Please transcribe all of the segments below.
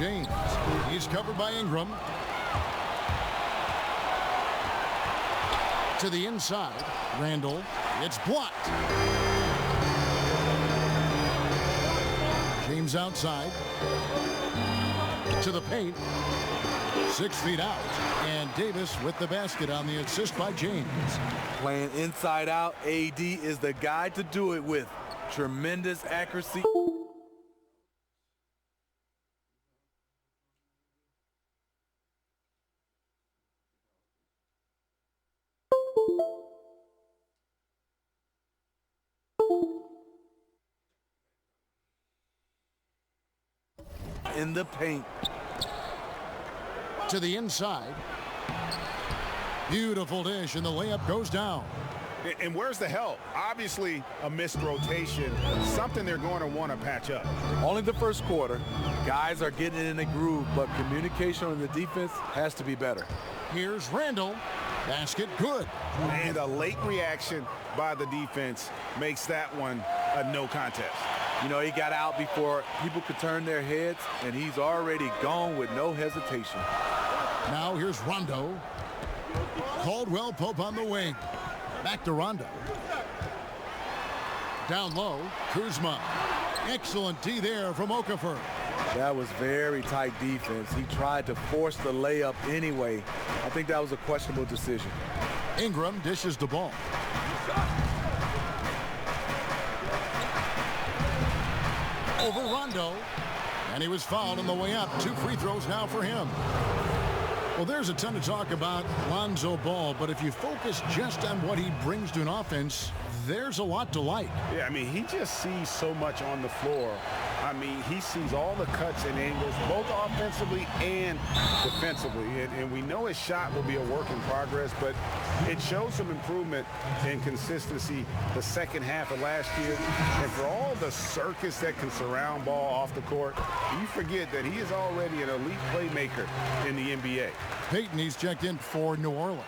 James. He's covered by Ingram. To the inside. Randall. It's blocked. James outside. To the paint. 6 feet out. And Davis with the basket on the assist by James. Playing inside out, AD is the guy to do it with. Tremendous accuracy. In the paint. To the inside. Beautiful dish, and the layup goes down. And where's the help? Obviously, a missed rotation, something they're going to want to patch up. Only the first quarter. Guys are getting in a groove, but communication on the defense has to be better. Here's Randall. Basket good. And a late reaction by the defense makes that one a no contest. You know, he got out before people could turn their heads, and he's already gone with no hesitation. Now here's Rondo. Caldwell Pope on the wing. Back to Rondo. Down low, Kuzma. Excellent D there from Okafor. That was very tight defense. He tried to force the layup anyway. I think that was a questionable decision. Ingram dishes the ball. Over Rondo. And he was fouled on the way up. 2 free throws now for him. Well, there's a ton to talk about Lonzo Ball, but if you focus just on what he brings to an offense, there's a lot to like. Yeah, I mean, he just sees so much on the floor. I mean, he sees all the cuts and angles, both offensively and defensively. And we know his shot will be a work in progress, but it shows some improvement in consistency the second half of last year. And for all the circus that can surround Ball off the court, you forget that he is already an elite playmaker in the NBA. Peyton, he's checked in for New Orleans.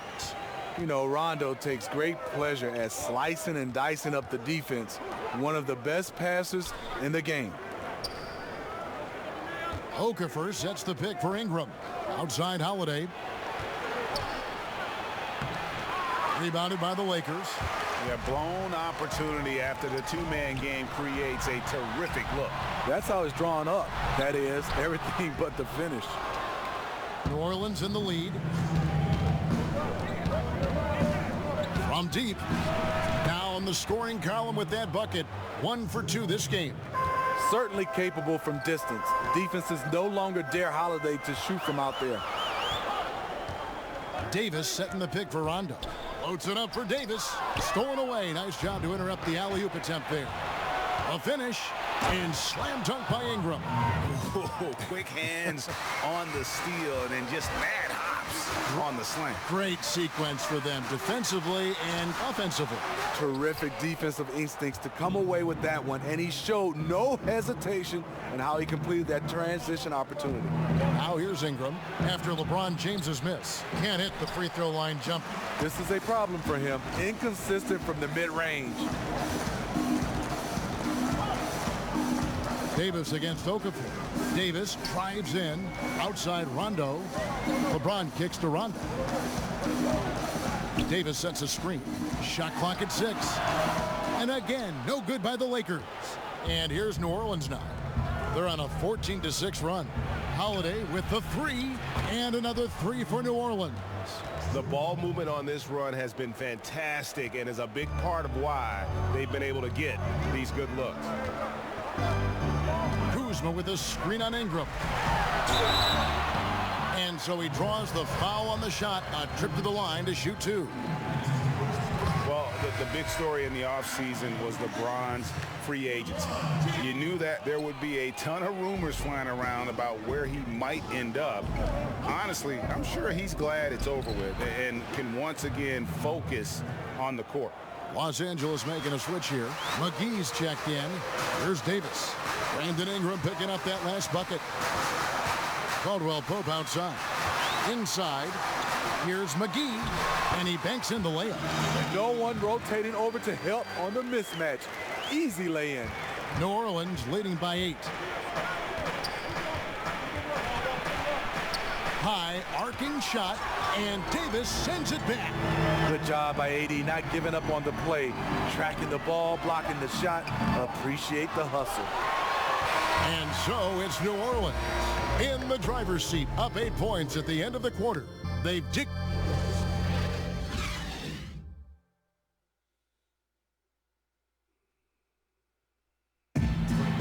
You know, Rondo takes great pleasure at slicing and dicing up the defense. One of the best passers in the game. Okafor sets the pick for Ingram. Outside Holiday. Rebounded by the Lakers. Yeah, blown opportunity after the two-man game creates a terrific look. That's how it's drawn up. That is, everything but the finish. New Orleans in the lead. From deep. Now on the scoring column with that bucket. 1 for 2 this game. Certainly capable from distance. Defenses no longer dare Holiday to shoot from out there. Davis setting the pick for Rondo. Loads it up for Davis. Stolen away. Nice job to interrupt the alley-oop attempt there. A finish and slam dunk by Ingram. Ooh, quick hands on the steal and then just mad hops on the slam. Great sequence for them defensively and offensively. Terrific defensive instincts to come away with that one, and he showed no hesitation in how he completed that transition opportunity. Now here's Ingram after LeBron James's miss. Can't hit the free throw line jumper. This is a problem for him. Inconsistent from the mid-range. Davis against Okafor. Davis drives in. Outside Rondo. LeBron kicks to Rondo. Davis sets a screen. Shot clock at 6. And again, no good by the Lakers. And here's New Orleans now. They're on a 14-6 run. Holiday with the 3. And another 3 for New Orleans. The ball movement on this run has been fantastic and is a big part of why they've been able to get these good looks. Kuzma with a screen on Ingram. And so he draws the foul on the shot. A trip to the line to shoot 2. Well, the big story in the offseason was LeBron's free agency. You knew that there would be a ton of rumors flying around about where he might end up. Honestly, I'm sure he's glad it's over with and can once again focus on the court. Los Angeles making a switch here. McGee's checked in. Here's Davis. Brandon Ingram picking up that last bucket. Caldwell Pope outside. Inside. Here's McGee. And he banks in the layup. No one rotating over to help on the mismatch. Easy lay-in. New Orleans leading by 8. High arcing shot, and Davis sends it back. Good job by AD, not giving up on the play. Tracking the ball, blocking the shot. Appreciate the hustle. And so it's New Orleans in the driver's seat, up 8 points at the end of the quarter. They've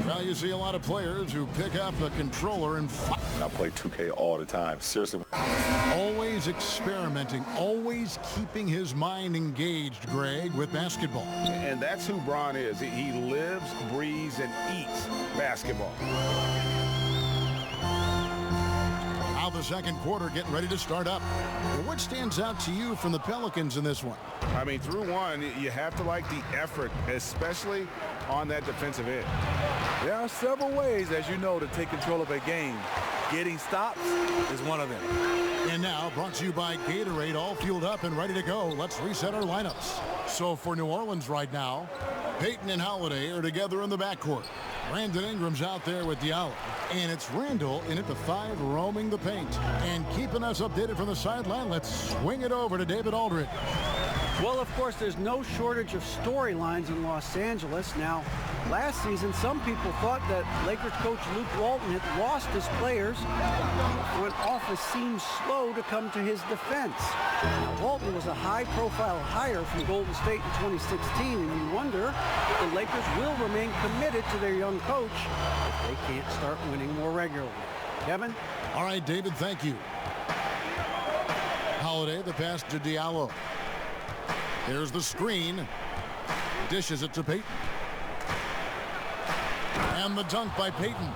Well, you see a lot of players who pick up a controller and I play 2K all the time. Seriously. always experimenting, always keeping his mind engaged, Greg, with basketball. And that's who Bron is. He lives, breathes, and eats basketball. Now the second quarter getting ready to start up. What stands out to you from the Pelicans in this one? I mean, through one, you have to like the effort, especially on that defensive end. There are several ways, as you know, to take control of a game. Getting stops is one of them. And now, brought to you by Gatorade, all fueled up and ready to go. Let's reset our lineups. So for New Orleans right now, Payton and Holiday are together in the backcourt. Brandon Ingram's out there with Diallo. And it's Randall in at the 5 roaming the paint. And keeping us updated from the sideline, let's swing it over to David Aldridge. Well, of course, there's no shortage of storylines in Los Angeles. Now, last season, some people thought that Lakers coach Luke Walton had lost his players. The front office seemed slow to come to his defense. Now, Walton was a high-profile hire from Golden State in 2016, and you wonder if the Lakers will remain committed to their young coach if they can't start winning more regularly. Kevin? All right, David, thank you. Holiday, the pass to Diallo. There's the screen. Dishes it to Payton. And the dunk by Payton.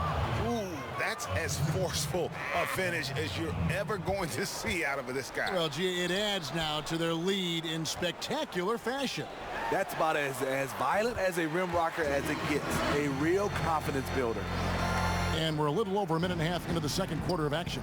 Ooh, that's as forceful a finish as you're ever going to see out of this guy. Well, gee, it adds now to their lead in spectacular fashion. That's about as violent as a rim rocker as it gets. A real confidence builder. And we're a little over a minute and a half into the second quarter of action.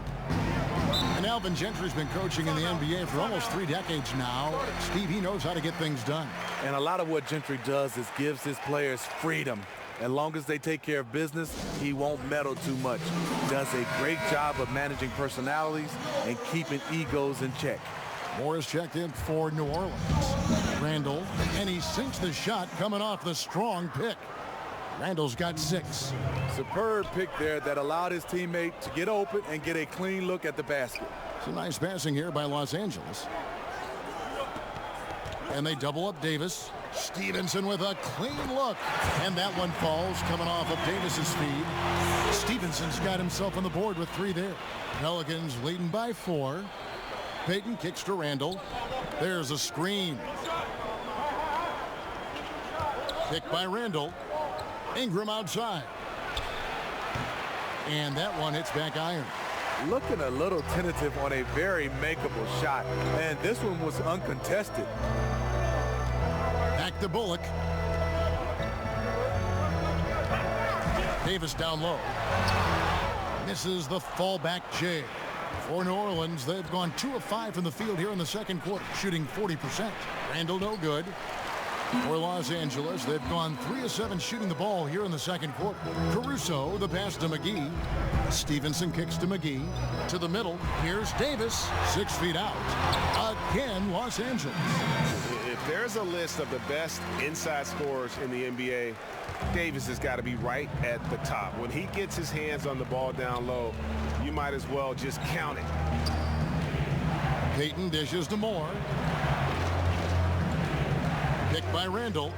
And Alvin Gentry's been coaching in the NBA for almost 3 decades now. Steve, he knows how to get things done. And a lot of what Gentry does is gives his players freedom. As long as they take care of business, he won't meddle too much. Does a great job of managing personalities and keeping egos in check. Morris checked in for New Orleans. Randall, and he sinks the shot coming off the strong pick. Randall's got 6. Superb pick there that allowed his teammate to get open and get a clean look at the basket. Some nice passing here by Los Angeles. And they double up Davis. Stevenson with a clean look. And that one falls coming off of Davis's feed. Stevenson's got himself on the board with 3 there. Pelicans leading by 4. Payton kicks to Randall. There's a screen. Pick by Randall. Ingram outside. And that one hits back iron. Looking a little tentative on a very makeable shot. And this one was uncontested. Back to Bullock. Davis down low. Misses the fallback J. For New Orleans, they've gone 2 of 5 from the field here in the second quarter, shooting 40%. Randall no good. For Los Angeles, they've gone 3 of 7 shooting the ball here in the second quarter. Caruso, the pass to McGee. Stevenson kicks to McGee. To the middle, here's Davis, 6 feet out. Again, Los Angeles. If there's a list of the best inside scorers in the NBA, Davis has got to be right at the top. When he gets his hands on the ball down low, you might as well just count it. Payton dishes to Moore. Picked by Randall.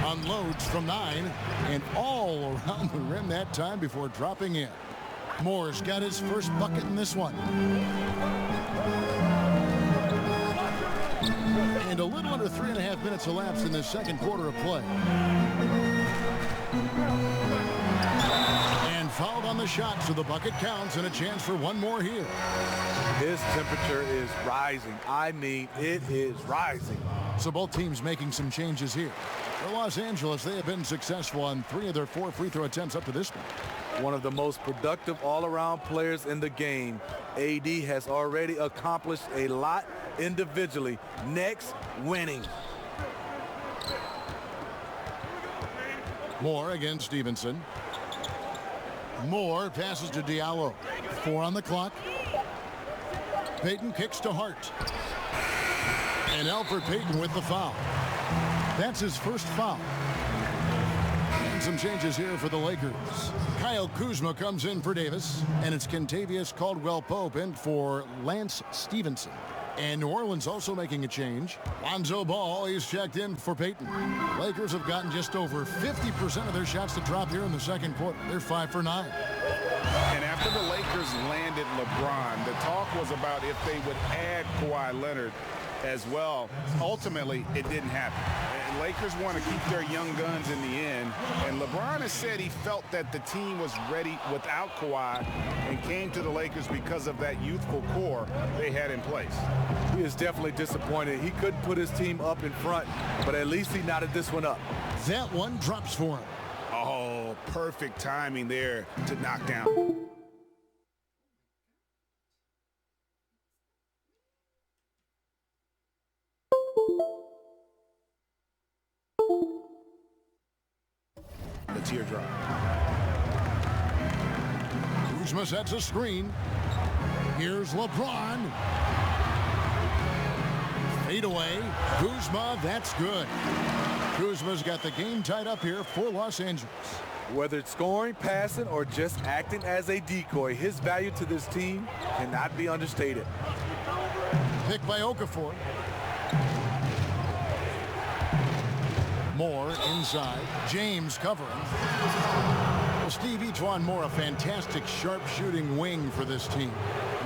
Unloads from 9 and all around the rim that time before dropping in. Moore's got his first bucket in this one. And a little under 3.5 minutes elapsed in the second quarter of play. And fouled on the shot, so the bucket counts and a chance for one more here. His temperature is rising. I mean, it is rising. So both teams making some changes here. For Los Angeles, they have been successful on 3 of their 4 free throw attempts up to this point. One of the most productive all-around players in the game. AD has already accomplished a lot individually. Next, winning. Moore against Stevenson. Moore passes to Diallo. 4 on the clock. Payton kicks to Hart. And Alfred Payton with the foul. That's his first foul. And some changes here for the Lakers. Kyle Kuzma comes in for Davis. And it's Kentavious Caldwell-Pope in for Lance Stevenson. And New Orleans also making a change. Lonzo Ball, he's checked in for Payton. Lakers have gotten just over 50% of their shots to drop here in the second quarter. They're 5 for 9. And after the Lakers landed LeBron, the talk was about if they would add Kawhi Leonard as well. Ultimately, it didn't happen. And Lakers want to keep their young guns in the end. And LeBron has said he felt that the team was ready without Kawhi and came to the Lakers because of that youthful core they had in place. He is definitely disappointed. He couldn't put his team up in front, but at least he knotted this one up. That one drops for him. Oh, perfect timing there to knock down. The teardrop. Kuzma sets a screen. Here's LeBron. Fade away. Kuzma, that's good. Kuzma's got the game tied up here for Los Angeles. Whether it's scoring, passing, or just acting as a decoy, his value to this team cannot be understated. Pick by Okafor. Moore inside. James covering. Well, Steve, Etuan Moore, a fantastic sharp-shooting wing for this team.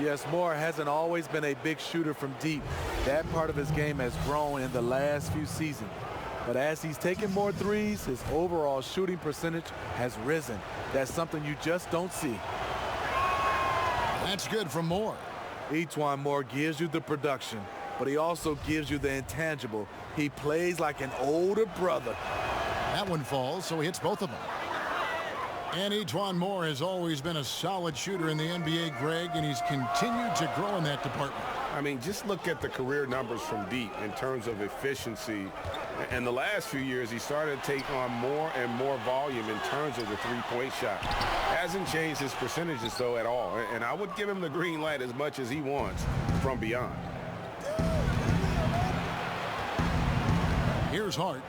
Yes, Moore hasn't always been a big shooter from deep. That part of his game has grown in the last few seasons. But as he's taken more threes, his overall shooting percentage has risen. That's something you just don't see. That's good from Moore. Etuan Moore gives you the production, but he also gives you the intangible. He plays like an older brother. That one falls, so he hits both of them. And Etuan Moore has always been a solid shooter in the NBA, Greg, and he's continued to grow in that department. I mean, just look at the career numbers from deep in terms of efficiency. And the last few years, he started to take on more and more volume in terms of the three-point shot. Hasn't changed his percentages, though, at all. And I would give him the green light as much as he wants from beyond. Here's Hart.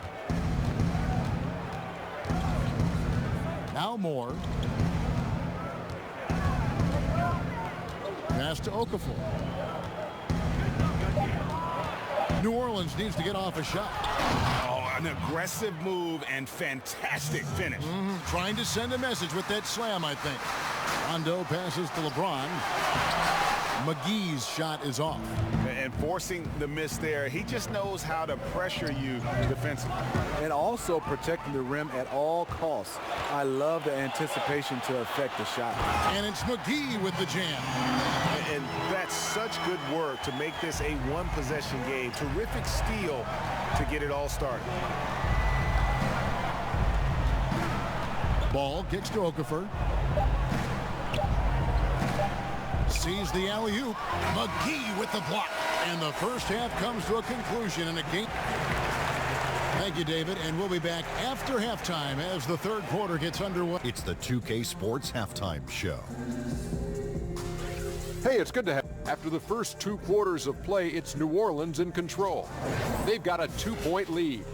Now Moore. Pass to Okafor. New Orleans needs to get off a shot. Oh, an aggressive move and fantastic finish. Trying to send a message with that slam, I think. Rondo passes to LeBron. McGee's shot is off. And forcing the miss there, he just knows how to pressure you defensively. And also protecting the rim at all costs. I love the anticipation to affect the shot. And it's McGee with the jam. And that's such good work to make this a one-possession game. Terrific steal to get it all started. Ball kicks to Okafor. Sees the alley-oop. McGee with the block. And the first half comes to a conclusion in a game. Thank you, David. And we'll be back after halftime as the third quarter gets underway. It's the 2K Sports Halftime Show. Hey, it's good to have. After the first 2 quarters of play, it's New Orleans in control. They've got a 2-point lead.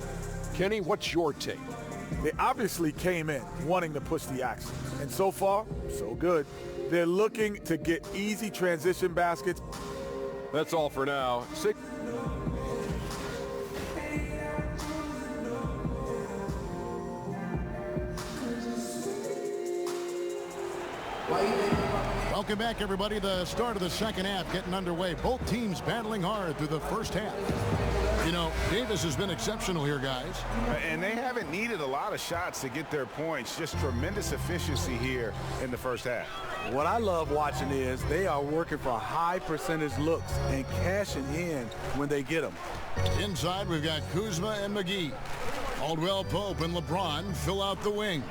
Kenny, what's your take? They obviously came in wanting to push the action. And so far, so good. They're looking to get easy transition baskets. That's all for now. Welcome back, everybody. The start of the second half getting underway. Both teams battling hard through the first half. You know, Davis has been exceptional here, guys. And they haven't needed a lot of shots to get their points. Just tremendous efficiency here in the first half. What I love watching is they are working for high percentage looks and cashing in when they get them. Inside, we've got Kuzma and McGee. Caldwell-Pope and LeBron fill out the wings.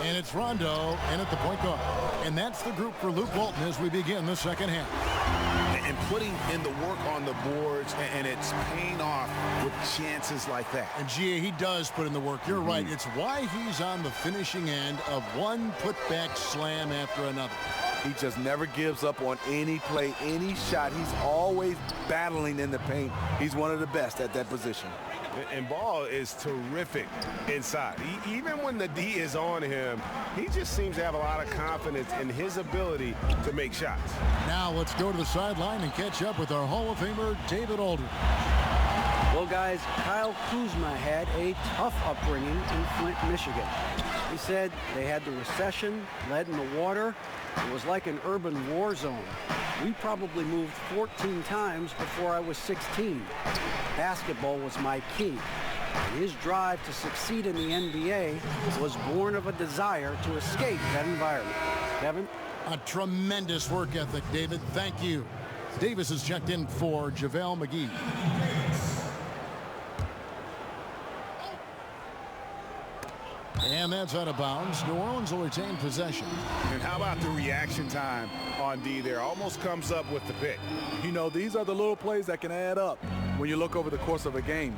And it's Rondo in at the point guard. And that's the group for Luke Walton as we begin the second half. And putting in the work on the boards, and it's paying off with chances like that. And GA, he does put in the work. You're right. It's why he's on the finishing end of one putback slam after another. He just never gives up on any play, any shot. He's always battling in the paint. He's one of the best at that position. And Ball is terrific inside. Even when the D is on him, he just seems to have a lot of confidence in his ability to make shots. Now let's go to the sideline and catch up with our Hall of Famer, David Aldridge. Well, guys, Kyle Kuzma had a tough upbringing in Flint, Michigan. He said they had the recession, lead in the water. It was like an urban war zone. We probably moved 14 times before I was 16. Basketball was my key. And his drive to succeed in the NBA was born of a desire to escape that environment. Kevin? A tremendous work ethic, David. Thank you. Davis has checked in for JaVale McGee. And that's out of bounds. New Orleans will retain possession. And how about the reaction time on D there? Almost comes up with the pick. You know, these are the little plays that can add up when you look over the course of a game.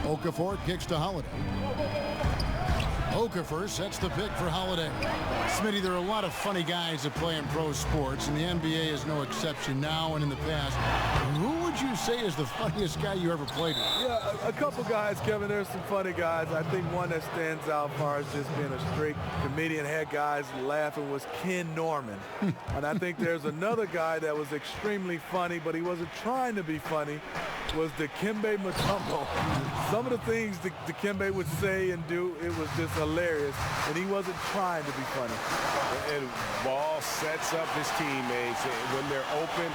Okafor kicks to Holiday. Okafor sets the pick for Holiday. Smitty, there are a lot of funny guys that play in pro sports, and the NBA is no exception now and in the past. Who would you say is the funniest guy you ever played with? Yeah, a couple guys, Kevin. There's some funny guys. I think one that stands out as far as just being a straight comedian, had guys laughing, was Ken Norman. And I think there's another guy that was extremely funny, but he wasn't trying to be funny, was Dikembe Mutombo. Some of the things Dikembe would say and do, it was just hilarious, and he wasn't trying to be funny. And Ball sets up his teammates when they're open,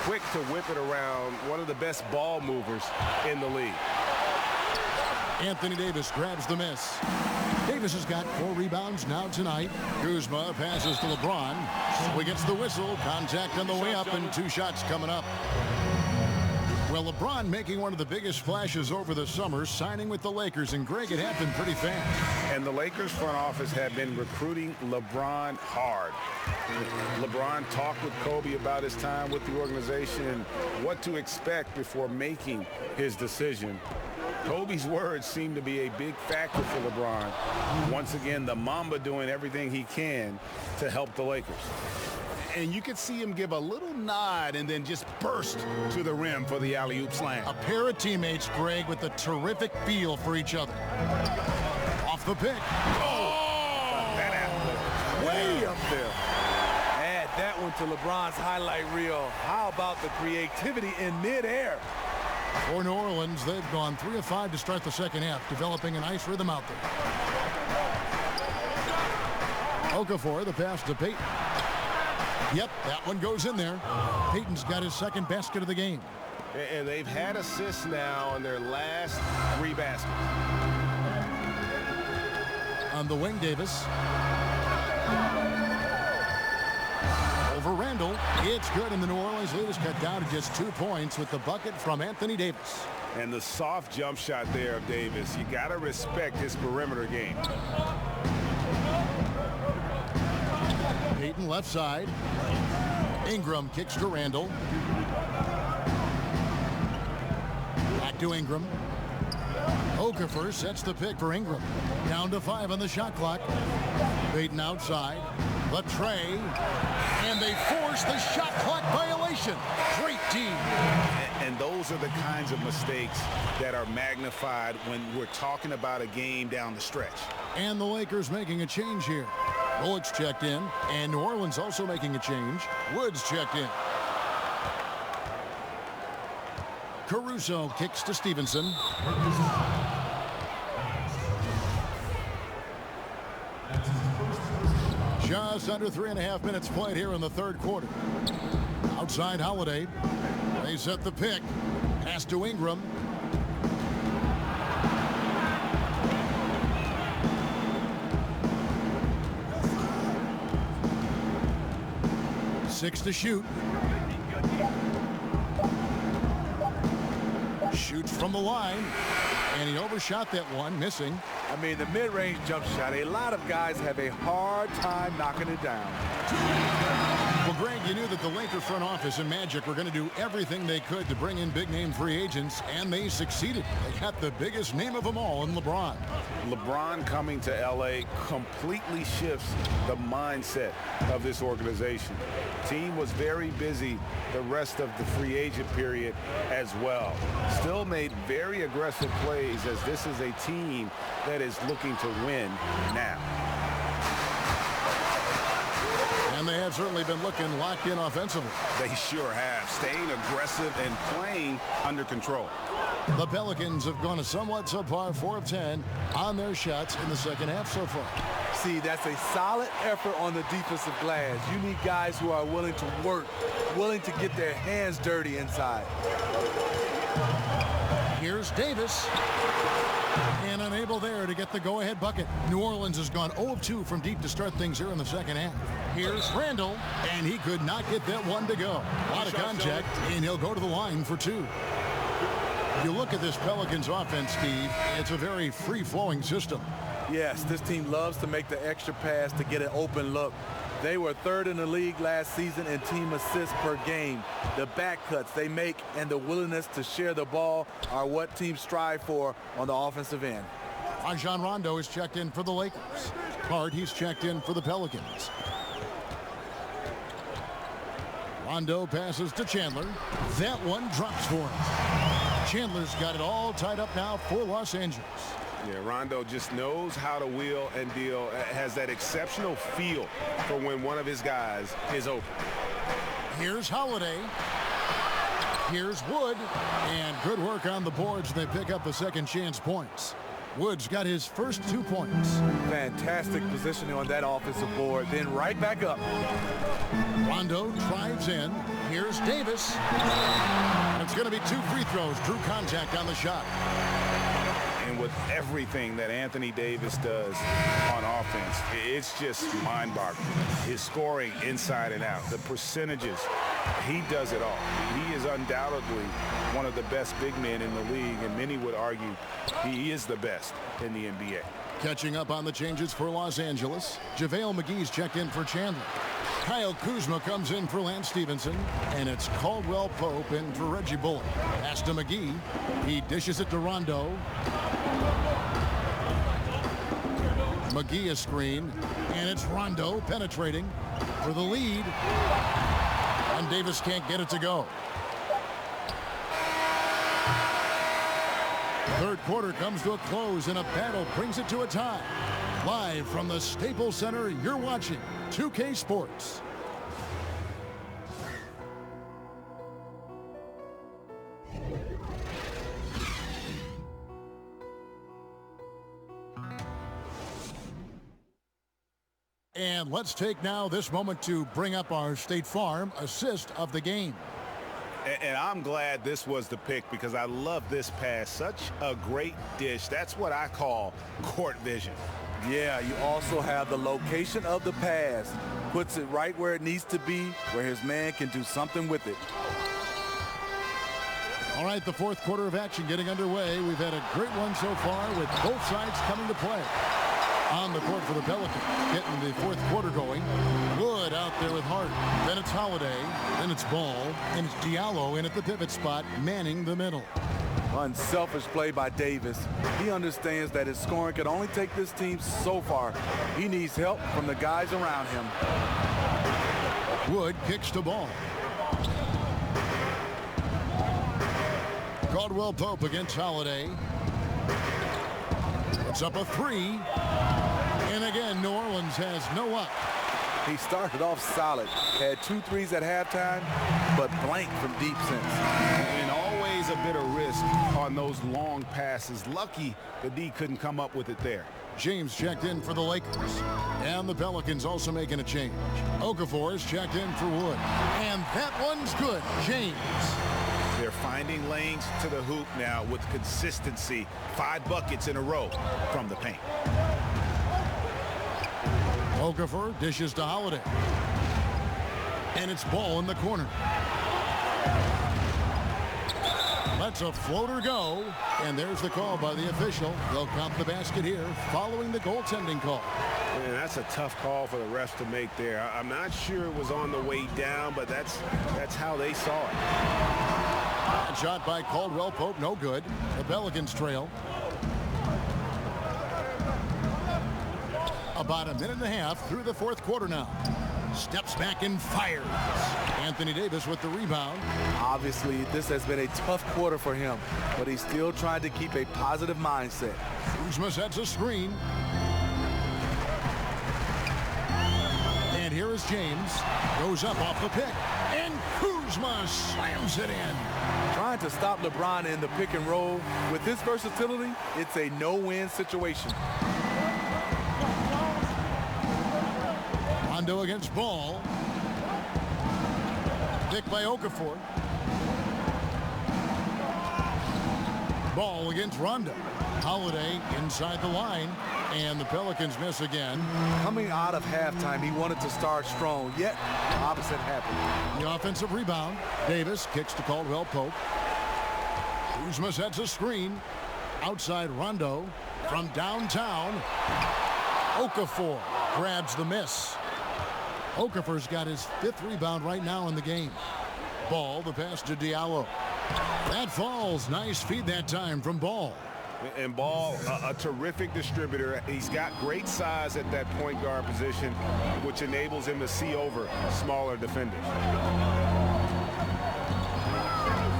quick to whip it around. One of the best ball movers in the league. Anthony Davis grabs the miss. Davis has got 4 rebounds now tonight. Kuzma passes to LeBron. So he gets the whistle. Contact on the way up and 2 shots coming up. Well, LeBron making one of the biggest splashes over the summer, signing with the Lakers. And, Greg, it happened pretty fast. And the Lakers front office have been recruiting LeBron hard. LeBron talked with Kobe about his time with the organization and what to expect before making his decision. Kobe's words seem to be a big factor for LeBron. Once again, the Mamba doing everything he can to help the Lakers. And you could see him give a little nod and then just burst to the rim for the alley-oop slam. A pair of teammates, Greg, with a terrific feel for each other. Off the pick. Oh! That athlete. Way up there. Add that one to LeBron's highlight reel. How about the creativity in midair? For New Orleans, they've gone 3 of 5 to start the second half, developing a nice rhythm out there. Okafor, the pass to Payton. Yep, that one goes in there. Payton's got his second basket of the game. And they've had assists now on their last 3 baskets. On the wing, Davis. Over Randall. It's good, and the New Orleans lead is cut down to just 2 points with the bucket from Anthony Davis. And the soft jump shot there of Davis. You got to respect his perimeter game. Payton left side. Ingram kicks to Randall. Back to Ingram. Okafor sets the pick for Ingram. Down to 5 on the shot clock. Payton outside. Latrey. And they force the shot clock violation. Great team. And those are the kinds of mistakes that are magnified when we're talking about a game down the stretch. And the Lakers making a change here. Bullock's checked in, and New Orleans also making a change. Woods checked in. Caruso kicks to Stevenson. Just under 3.5 minutes played here in the third quarter. Outside Holiday. They set the pick. Pass to Ingram. Six to shoot. Shoots from the line. And he overshot that one, missing. I mean, the mid-range jump shot, a lot of guys have a hard time knocking it down. Well, Greg, you knew that the Laker front office and Magic were going to do everything they could to bring in big-name free agents, and they succeeded. They got the biggest name of them all in LeBron. LeBron coming to L.A. completely shifts the mindset of this organization. Team was very busy the rest of the free agent period as well. Still made very aggressive plays, as this is a team that is looking to win now. And they have certainly been looking locked in offensively. They sure have, staying aggressive and playing under control. The Pelicans have gone a somewhat subpar 4 of 10 on their shots in the second half so far. See, that's a solid effort on the defensive glass. You need guys who are willing to work, willing to get their hands dirty inside. Here's Davis. And unable there to get the go-ahead bucket. New Orleans has gone 0 of 2 from deep to start things here in the second half. Here's Randall, and he could not get that one to go. A lot of contact, and he'll go to the line for 2. You look at this Pelicans offense, Steve, it's a very free-flowing system. Yes, this team loves to make the extra pass to get an open look. They were 3rd in the league last season in team assists per game. The back cuts they make and the willingness to share the ball are what teams strive for on the offensive end. Rajon Rondo is checked in for the Lakers. Hart, he's checked in for the Pelicans. Rondo passes to Chandler. That one drops for him. Chandler's got it all tied up now for Los Angeles. Yeah, Rondo just knows how to wheel and deal, has that exceptional feel for when one of his guys is open. Here's Holiday. Here's Wood. And good work on the boards. They pick up the second chance points. Wood's got his first 2 points. Fantastic positioning on that offensive board, then right back up. Rondo drives in. Here's Davis. It's going to be 2 free throws. Drew contact on the shot. And with everything that Anthony Davis does on offense, it's just mind-boggling. His scoring inside and out, the percentages, he does it all. He is undoubtedly one of the best big men in the league, and many would argue he is the best in the NBA. Catching up on the changes for Los Angeles, JaVale McGee's checked in for Chandler. Kyle Kuzma comes in for Lance Stevenson, and it's Caldwell Pope in for Reggie Bullock. Pass to McGee. He dishes it to Rondo. McGee a screen, and it's Rondo penetrating for the lead. And Davis can't get it to go. Third quarter comes to a close, and a battle brings it to a tie. Live from the Staples Center, you're watching 2K Sports. And let's take now this moment to bring up our State Farm assist of the game. And I'm glad this was the pick, because I love this pass. Such a great dish. That's what I call court vision. Yeah, you also have the location of the pass. Puts it right where it needs to be, where his man can do something with it. All right, the fourth quarter of action getting underway. We've had a great one so far with both sides coming to play. On the court for the Pelicans, getting the fourth quarter going. Wood out there with Hart. Then it's Holiday. Then it's Ball. And it's Diallo in at the pivot spot, manning the middle. Unselfish play by Davis. He understands that his scoring can only take this team so far. He needs help from the guys around him. Wood kicks to Ball. Caldwell Pope against Holiday. It's up a 3. And again, New Orleans has no up. He started off solid. Had 2 threes at halftime, but blanked from deep since. And always a bit of risk on those long passes. Lucky the D couldn't come up with it there. James checked in for the Lakers. And the Pelicans also making a change. Okafor is checked in for Wood. And that one's good. James. They're finding lanes to the hoop now with consistency. 5 buckets in a row from the paint. Okafor dishes to Holiday. And it's Ball in the corner. Lets a floater go, and there's the call by the official. They'll count the basket here following the goaltending call. Man, that's a tough call for the refs to make there. I'm not sure it was on the way down, but that's how they saw it. That shot by Caldwell Pope, no good. The Pelicans trail. About a minute and a half through the fourth quarter now. Steps back and fires. Anthony Davis with the rebound. Obviously, this has been a tough quarter for him, but he's still trying to keep a positive mindset. Kuzma sets a screen. And here is James. Goes up off the pick. And Kuzma slams it in. Trying to stop LeBron in the pick and roll. With his versatility, it's a no-win situation. Rondo against Ball. Pick by Okafor. Ball against Rondo. Holiday inside the line. And the Pelicans miss again. Coming out of halftime, he wanted to start strong, yet the opposite happened. The offensive rebound. Davis kicks to Caldwell Pope. Kuzma sets a screen. Outside Rondo. From downtown. Okafor grabs the miss. Okafor's got his 5th rebound right now in the game. Ball, the pass to Diallo. That falls. Nice feed that time from Ball. And Ball, a terrific distributor. He's got great size at that point guard position, which enables him to see over smaller defenders.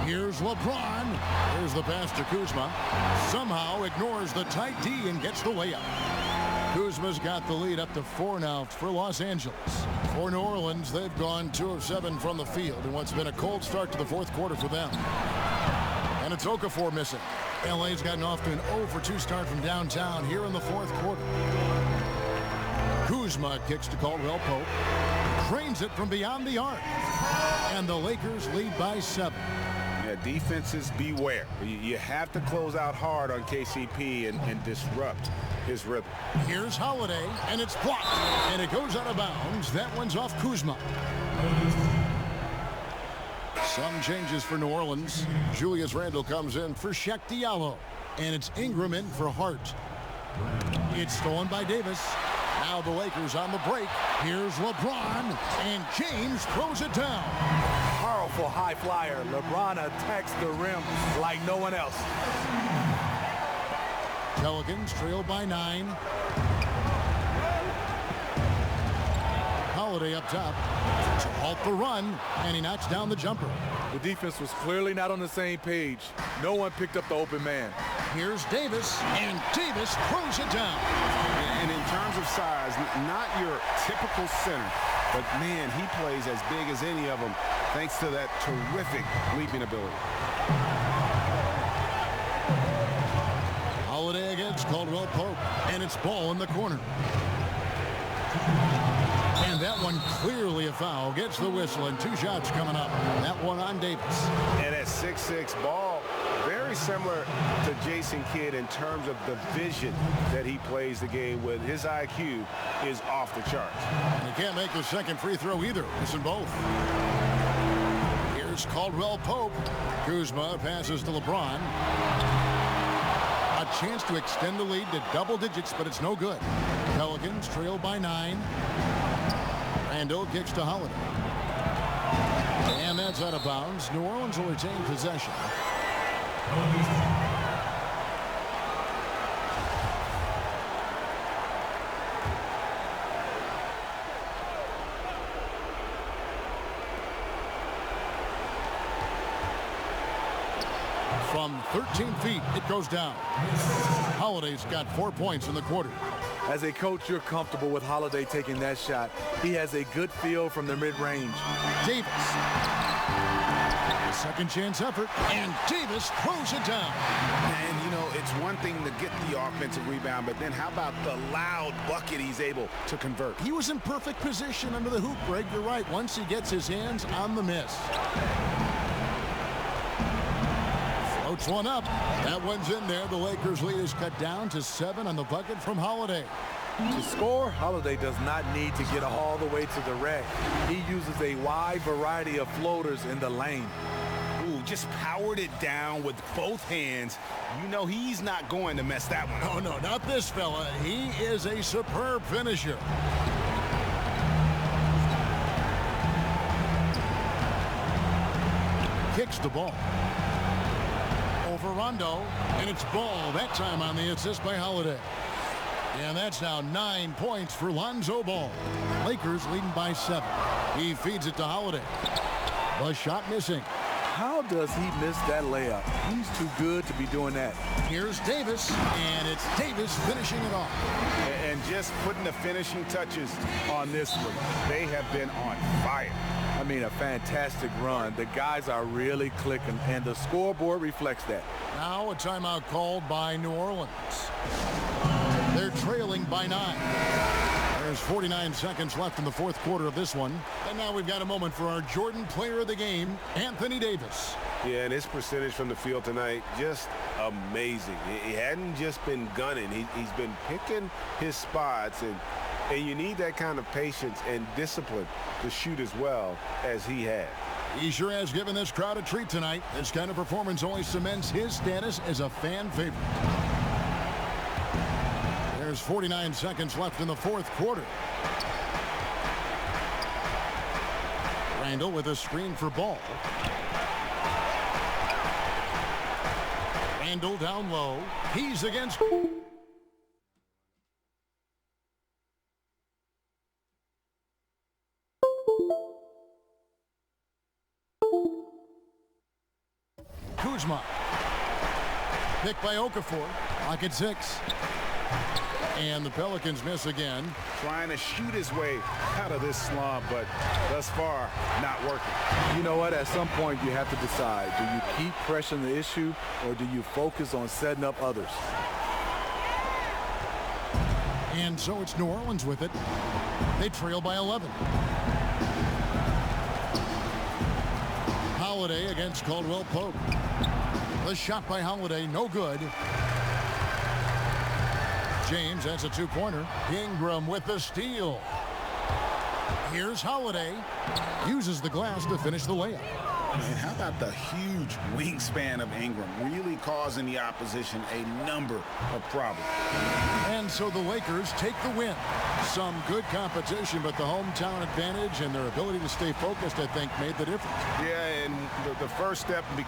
Here's LeBron. There's the pass to Kuzma. Somehow ignores the tight D and gets the layup. Kuzma's got the lead up to 4 now for Los Angeles. For New Orleans, they've gone 2 of 7 from the field in what's been a cold start to the fourth quarter for them. And it's Okafor missing. LA's gotten off to an 0 for 2 start from downtown here in the fourth quarter. Kuzma kicks to Caldwell Pope. Trains it from beyond the arc. And the Lakers lead by 7. Yeah, defenses beware. You have to close out hard on KCP and disrupt his rhythm. Here's Holiday, and it's blocked. And it goes out of bounds. That one's off Kuzma. Some changes for New Orleans. Julius Randle comes in for Shaq Diallo. And it's Ingram in for Hart. It's stolen by Davis. Now the Lakers on the break. Here's LeBron, and James throws it down. Powerful high flyer. LeBron attacks the rim like no one else. Pelicans trail by 9. Holiday up top to halt the run, and he knocks down the jumper. The defense was clearly not on the same page. No one picked up the open man. Here's Davis, and Davis throws it down. And in terms of size, not your typical center, but man, he plays as big as any of them thanks to that terrific leaping ability. Holiday against Caldwell Pope, and it's Ball in the corner. And that one clearly a foul. Gets the whistle, and 2 shots coming up. That one on Davis. And at 6'6", Ball, very similar to Jason Kidd in terms of the vision that he plays the game with. His IQ is off the charts. And he can't make the second free throw either. Missing both. Here's Caldwell Pope. Kuzma passes to LeBron. A chance to extend the lead to double digits, but it's no good. Pelicans trail by 9. Randle kicks to Holiday. And that's out of bounds. New Orleans will retain possession. From 13 feet, it goes down. Holiday's got 4 points in the quarter. As a coach, you're comfortable with Holiday taking that shot. He has a good feel from the mid-range. Davis. Second chance effort, and Davis throws it down. And, you know, it's one thing to get the offensive rebound, but then how about the loud bucket he's able to convert? He was in perfect position under the hoop, Greg. You're right. Once he gets his hands on the miss. Floats one up. That one's in there. The Lakers' lead is cut down to 7 on the bucket from Holiday. To score, Holiday does not need to get all the way to the rack. He uses a wide variety of floaters in the lane. Ooh, just powered it down with both hands. You know he's not going to mess that one up. Oh, no, not this fella. He is a superb finisher. Kicks the ball. Over Rondo, and it's Ball that time on the assist by Holiday. And that's now 9 points for Lonzo Ball. Lakers leading by 7. He feeds it to Holiday. The shot missing. How does he miss that layup? He's too good to be doing that. Here's Davis, and it's Davis finishing it off. And just putting the finishing touches on this one. They have been on fire. I mean, a fantastic run. The guys are really clicking, and the scoreboard reflects that. Now a timeout called by New Orleans. They're trailing by 9. There's 49 seconds left in the fourth quarter of this one. And now we've got a moment for our Jordan player of the game, Anthony Davis. Yeah, and his percentage from the field tonight, just amazing. He hadn't just been gunning. He's been picking his spots, and you need that kind of patience and discipline to shoot as well as he had. He sure has given this crowd a treat tonight. This kind of performance only cements his status as a fan favorite. There's 49 seconds left in the fourth quarter. Randall with a screen for Ball. Randall down low. He's against... Kuzma. Picked by Okafor. Lock at 6. And the Pelicans miss again. Trying to shoot his way out of this slump, but thus far, not working. You know what? At some point, you have to decide. Do you keep pressing the issue, or do you focus on setting up others? And so it's New Orleans with it. They trail by 11. Holiday against Caldwell Pope. The shot by Holiday, no good. James has a two-pointer. Ingram with the steal. Here's Holiday. Uses the glass to finish the layup. And how about the huge wingspan of Ingram, really causing the opposition a number of problems. And so the Lakers take the win. Some good competition, but the hometown advantage and their ability to stay focused, I think, made the difference. Yeah, and the first step in becoming